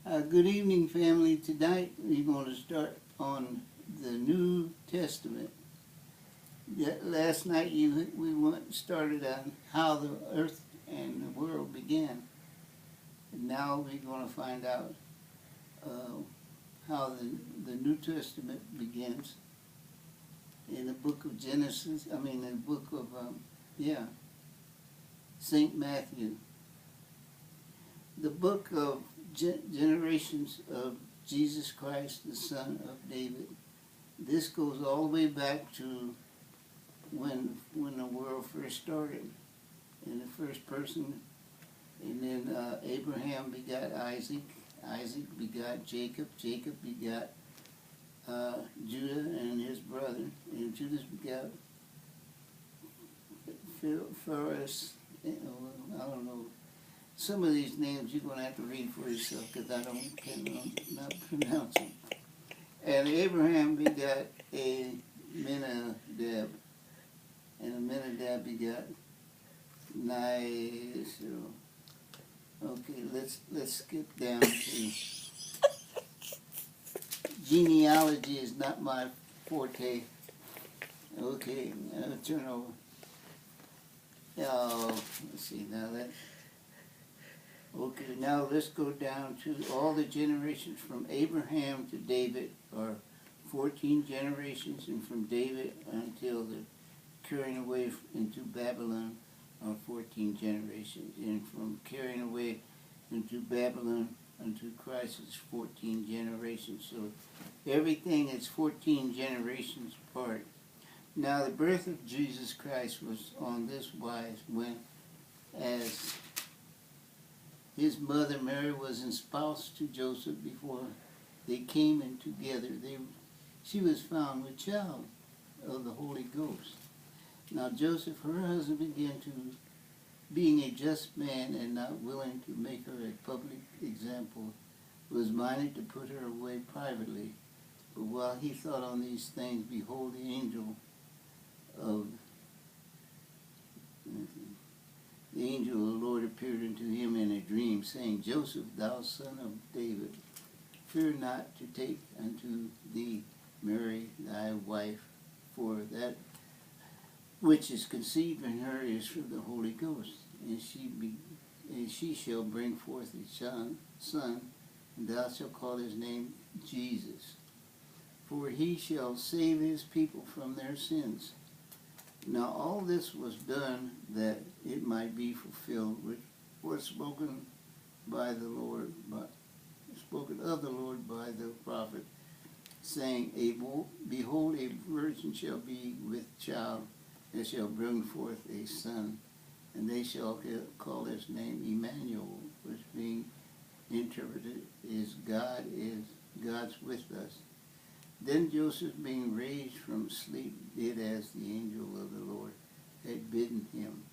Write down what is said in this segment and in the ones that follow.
Good evening, family. Tonight we're going to start on the New Testament. Last night started on how the earth and the world began. And now we're going to find out how the New Testament begins in the book of Genesis. In the book of, St. Matthew. The book of generations of Jesus Christ, the son of David. This goes all the way back to when the world first started, in the first person. And then Abraham begot Isaac. Isaac begot Jacob. Jacob begot Judah and his brother. And Judah begot Phares. I don't know. Some of these names you're going to have to read for yourself because I cannot pronounce them. And Abraham begot Aminadab, and Aminadab begot Nahshon. Okay, let's skip down to genealogy is not my forte. Okay, turn over. Oh, let's see now that. Okay, now let's go down to all the generations from Abraham to David are 14 generations, and from David until the carrying away into Babylon are 14 generations, and from carrying away into Babylon unto Christ is 14 generations. So everything is 14 generations apart. Now the birth of Jesus Christ was on this wise when, as his mother Mary was espoused to Joseph before they came in together, she was found with child of the Holy Ghost. Now Joseph, her husband, began to, being a just man and not willing to make her a public example, was minded to put her away privately. But while he thought on these things, behold, the angel of the Lord appeared unto him in a dream, saying, Joseph, thou son of David, fear not to take unto thee Mary thy wife, for that which is conceived in her is from the Holy Ghost, and she shall bring forth a son, and thou shalt call his name Jesus, for he shall save his people from their sins. Now all this was done that it might be fulfilled, which was spoken of the Lord by the prophet, saying, Behold, a virgin shall be with child, and shall bring forth a son, and they shall call his name Emmanuel, which being interpreted is God's with us. Then Joseph, being raised from sleep, did as the angel of the Lord had bidden him,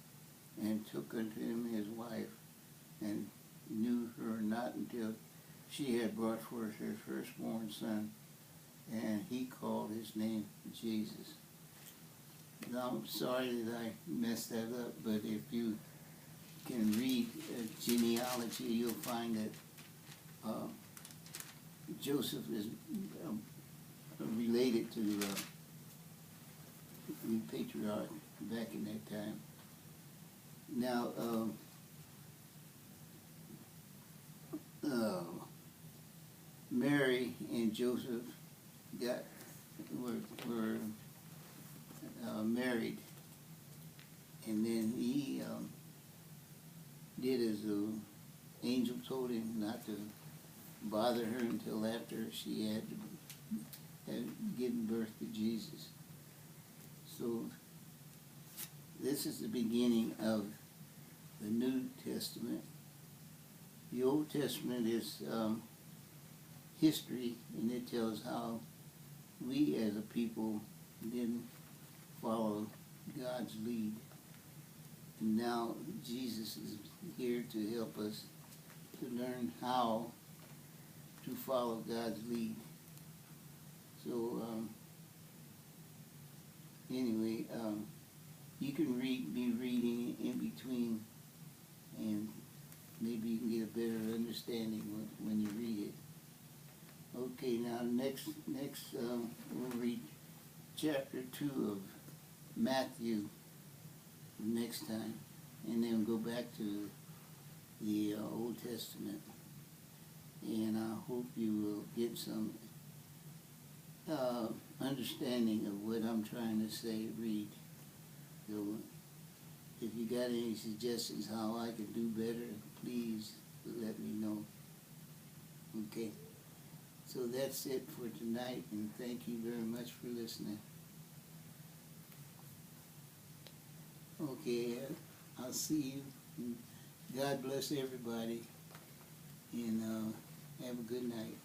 and took unto him his wife, and knew her not until she had brought forth her firstborn son, and he called his name Jesus. Now, I'm sorry that I messed that up, but if you can read genealogy, you'll find that Joseph is related to the patriarch back in that time. Now, Mary and Joseph were married, and then he did as the angel told him, not to bother her until after she had given birth to Jesus. So this is the beginning of the New Testament. The Old Testament is history, and it tells how we as a people didn't follow God's lead. And now Jesus is here to help us to learn how to follow God's lead. So anyway, you can be reading in between, and maybe you can get a better understanding when you read it. we'll read chapter 2 of Matthew next time, and then go back to the Old Testament. And I hope you will get some understanding of what I'm trying to say. Read. So if you got any suggestions how I can do better, please let me know. Okay. So that's it for tonight, and thank you very much for listening. Okay, I'll see you. God bless everybody, and have a good night.